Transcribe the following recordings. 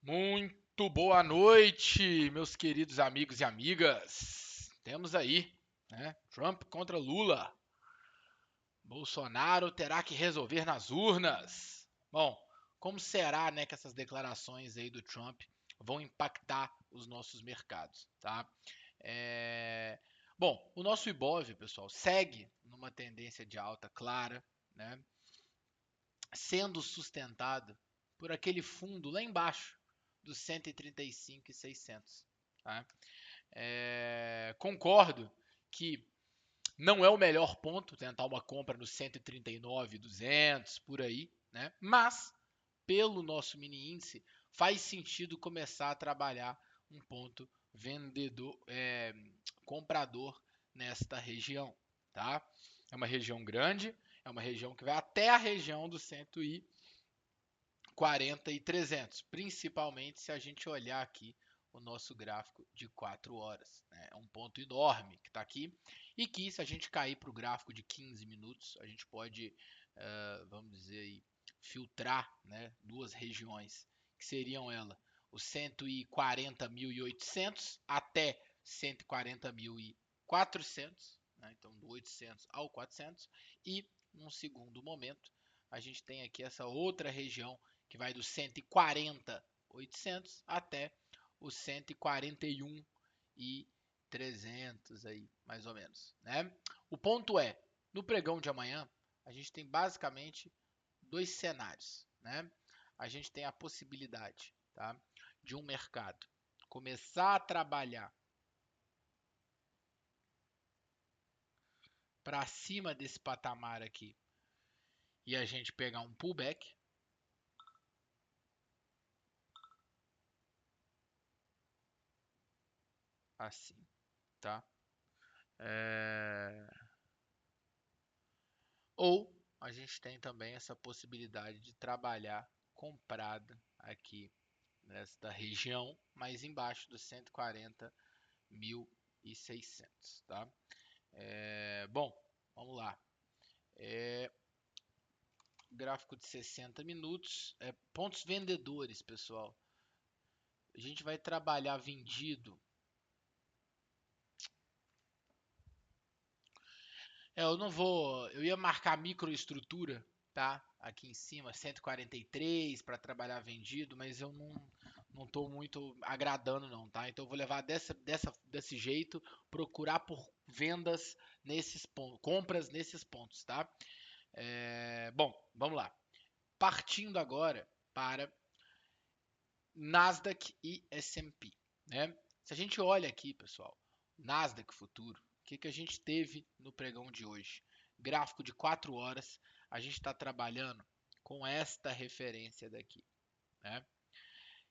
Muito boa noite, meus queridos amigos e amigas. Temos aí, né, Trump contra Lula. Bolsonaro terá que resolver nas urnas. Bom, como será, né, que essas declarações aí do Trump vão impactar os nossos mercados, tá? É... Bom, o nosso Ibov, pessoal, segue numa tendência de alta clara, né, sendo sustentado por aquele fundo lá embaixo dos 135.600. Tá? Concordo que não é o melhor ponto tentar uma compra no 139.200 por aí, né? Mas pelo nosso mini índice faz sentido começar a trabalhar um ponto vendedor, comprador nesta região, tá? É uma região grande, é uma região que vai até a região do 140 e 300, principalmente se a gente olhar aqui o nosso gráfico de 4 horas. Né? É um ponto enorme que está aqui e que se a gente cair para o gráfico de 15 minutos, a gente pode, vamos dizer aí, filtrar, né, duas regiões, que seriam ela os 140.800 até 140.400, né? Então do 800 ao 400, e num segundo momento a gente tem aqui essa outra região que vai do 140.800 até os 141.300 aí, mais ou menos, né? O ponto é, no pregão de amanhã, a gente tem basicamente dois cenários, né? A gente tem a possibilidade, tá, de um mercado começar a trabalhar para cima desse patamar aqui e a gente pegar um pullback, assim, tá? É... Ou a gente tem também essa possibilidade de trabalhar comprada aqui nesta região, mais embaixo dos 140.600, tá? Bom, vamos lá. Gráfico de 60 minutos. Pontos vendedores, pessoal. A gente vai trabalhar vendido. Eu não vou. Eu ia marcar microestrutura, tá? Aqui em cima, 143 para trabalhar vendido, mas eu não tô muito agradando não, tá? Então eu vou levar desse jeito, procurar por vendas nesses pontos, compras nesses pontos, tá? Bom, vamos lá. Partindo agora para Nasdaq e S&P, né? Se a gente olha aqui, pessoal, Nasdaq futuro, o que a gente teve no pregão de hoje? Gráfico de 4 horas, a gente está trabalhando com esta referência daqui, né?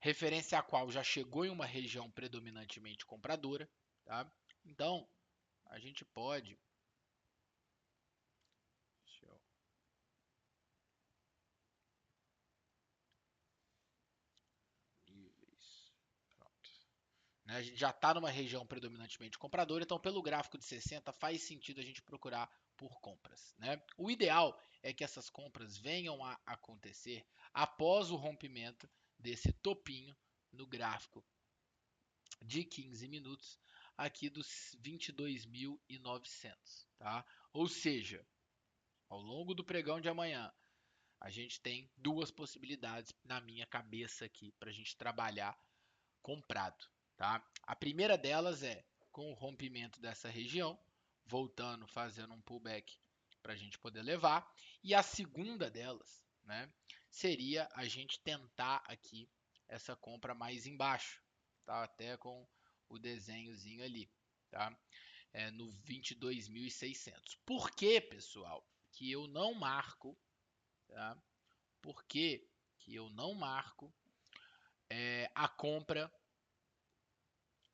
Referência a qual já chegou em uma região predominantemente compradora, tá? Então, a gente pode, deixa eu, níveis, pronto. Né? A gente já está numa região predominantemente compradora, então pelo gráfico de 60 faz sentido a gente procurar por compras. Né? O ideal é que essas compras venham a acontecer após o rompimento desse topinho no gráfico de 15 minutos aqui dos 22.900, tá? Ou seja, ao longo do pregão de amanhã, a gente tem duas possibilidades na minha cabeça aqui para a gente trabalhar comprado, tá? A primeira delas é com o rompimento dessa região, voltando, fazendo um pullback para a gente poder levar. E a segunda delas, né, seria a gente tentar aqui essa compra mais embaixo, tá? Até com o desenhozinho ali, tá? No 22.600. Por que, pessoal, que eu não marco, tá? Por que eu não marco a compra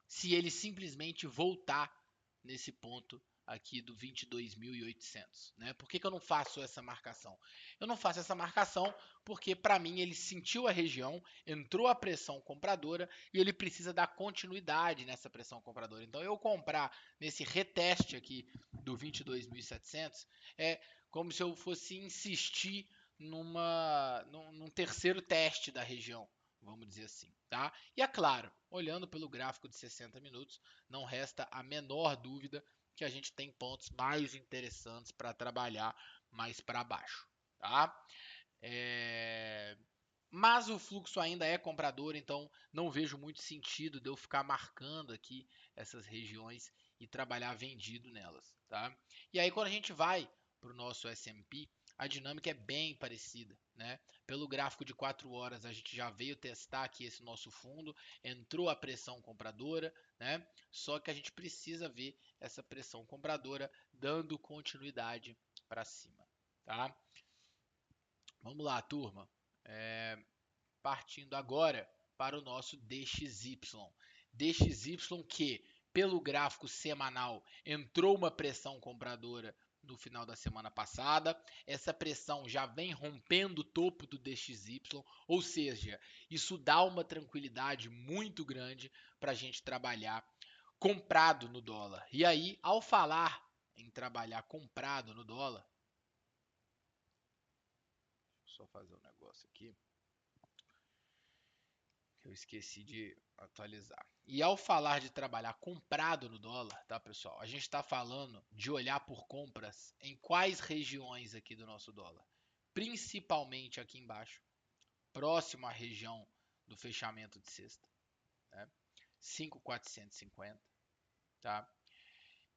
se ele simplesmente voltar nesse ponto aqui do 22.800, né? Por que eu não faço essa marcação? Eu não faço essa marcação porque para mim ele sentiu a região, entrou a pressão compradora e ele precisa dar continuidade nessa pressão compradora. Então eu comprar nesse reteste aqui do 22.700 é como se eu fosse insistir num terceiro teste da região, vamos dizer assim, tá? E é claro, olhando pelo gráfico de 60 minutos, não resta a menor dúvida que a gente tem pontos mais interessantes para trabalhar mais para baixo, tá? Mas o fluxo ainda é comprador, então não vejo muito sentido de eu ficar marcando aqui essas regiões e trabalhar vendido nelas, tá? E aí quando a gente vai para o nosso S&P, a dinâmica é bem parecida, né? Pelo gráfico de 4 horas a gente já veio testar aqui esse nosso fundo, entrou a pressão compradora, né? Só que a gente precisa ver essa pressão compradora dando continuidade para cima, tá? Vamos lá, turma. Partindo agora para o nosso DXY. DXY que, pelo gráfico semanal, entrou uma pressão compradora no final da semana passada. Essa pressão já vem rompendo o topo do DXY, ou seja, isso dá uma tranquilidade muito grande para a gente trabalhar comprado no dólar. E aí, ao falar em trabalhar comprado no dólar, deixa eu só fazer um negócio aqui. Eu esqueci de atualizar. E ao falar de trabalhar comprado no dólar, tá, pessoal? A gente está falando de olhar por compras em quais regiões aqui do nosso dólar? Principalmente aqui embaixo, próximo à região do fechamento de sexta, né? 5.450, tá?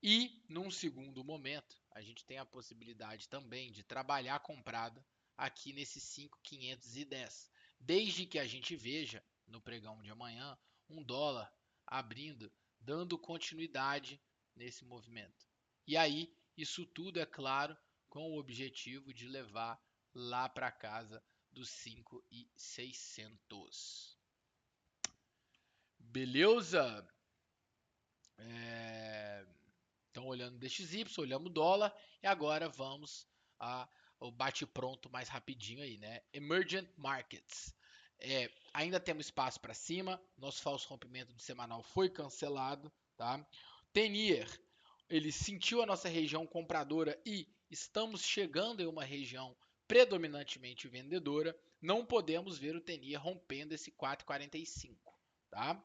E num segundo momento, a gente tem a possibilidade também de trabalhar comprada aqui nesse 5.510, desde que a gente veja no pregão de amanhã um dólar abrindo, dando continuidade nesse movimento. E aí, isso tudo é claro com o objetivo de levar lá para casa dos 5.600. Beleza? Então, olhando DXY, olhamos o dólar e agora vamos ao bate-pronto mais rapidinho aí, né? Emergent Markets. Ainda temos espaço para cima, nosso falso rompimento do semanal foi cancelado, tá? Tenier, ele sentiu a nossa região compradora e estamos chegando em uma região predominantemente vendedora. Não podemos ver o Tenier rompendo esse 4,45, tá?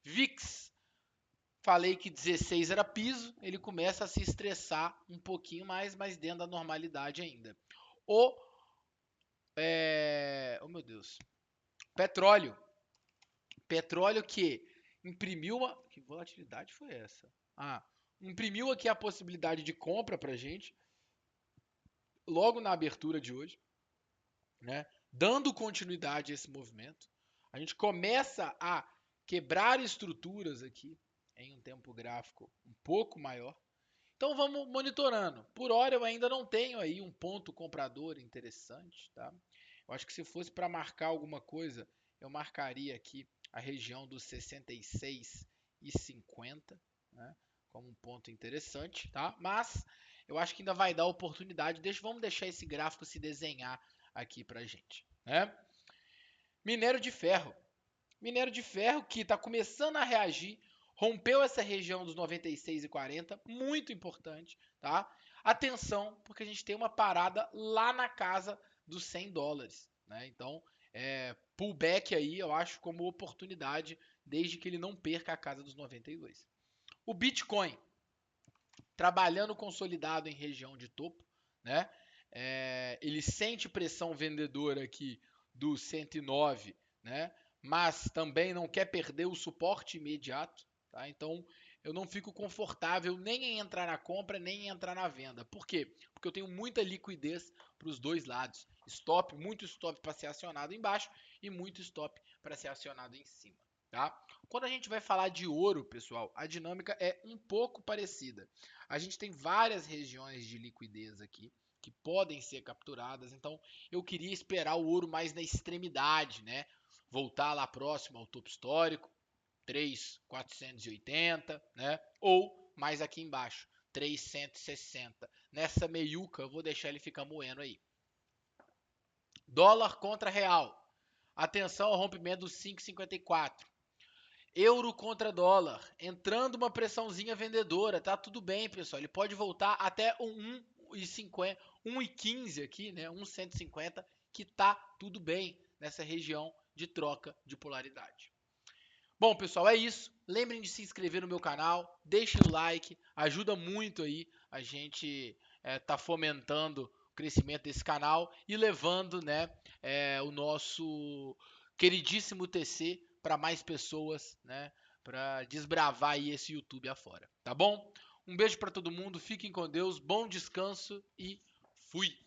VIX, falei que 16 era piso, ele começa a se estressar um pouquinho mais, mas dentro da normalidade ainda. Oh meu Deus, petróleo. Petróleo que imprimiu uma... Que volatilidade foi essa? Imprimiu aqui a possibilidade de compra pra gente, logo na abertura de hoje, né? Dando continuidade a esse movimento. A gente começa a quebrar estruturas aqui em um tempo gráfico um pouco maior. Então vamos monitorando. Por hora eu ainda não tenho aí um ponto comprador interessante, tá? Eu acho que se fosse para marcar alguma coisa, eu marcaria aqui a região dos 66,50, né? Como um ponto interessante, tá? Mas eu acho que ainda vai dar oportunidade. Vamos deixar esse gráfico se desenhar aqui pra gente, né? Minério de ferro. Minério de ferro que está começando a reagir, rompeu essa região dos 96,40, muito importante, tá? Atenção, porque a gente tem uma parada lá na casa dos 100 dólares, né? Então, pullback aí, eu acho como oportunidade, desde que ele não perca a casa dos 92. O Bitcoin, trabalhando consolidado em região de topo, né? Ele sente pressão vendedora aqui do 109, né? Mas também não quer perder o suporte imediato, tá? Então eu não fico confortável nem em entrar na compra, nem em entrar na venda. Por quê? Porque eu tenho muita liquidez para os dois lados. Muito stop para ser acionado embaixo e muito stop para ser acionado em cima, tá? Quando a gente vai falar de ouro, pessoal, a dinâmica é um pouco parecida. A gente tem várias regiões de liquidez aqui que podem ser capturadas, então eu queria esperar o ouro mais na extremidade, né? Voltar lá próximo ao topo histórico, 3.480, né? Ou mais aqui embaixo, 3.160. Nessa meiuca eu vou deixar ele ficar moendo aí. Dólar contra real. Atenção ao rompimento do 5,54. Euro contra dólar, entrando uma pressãozinha vendedora, tá tudo bem, pessoal. Ele pode voltar até um 1,15 aqui, né? 1,150, que tá tudo bem nessa região de troca de polaridade. Bom, pessoal, é isso. Lembrem de se inscrever no meu canal, deixem o like, ajuda muito aí a gente tá fomentando o crescimento desse canal e levando, né, o nosso queridíssimo TC para mais pessoas, né, para desbravar aí esse YouTube afora, tá bom? Um beijo para todo mundo, fiquem com Deus, bom descanso e fui!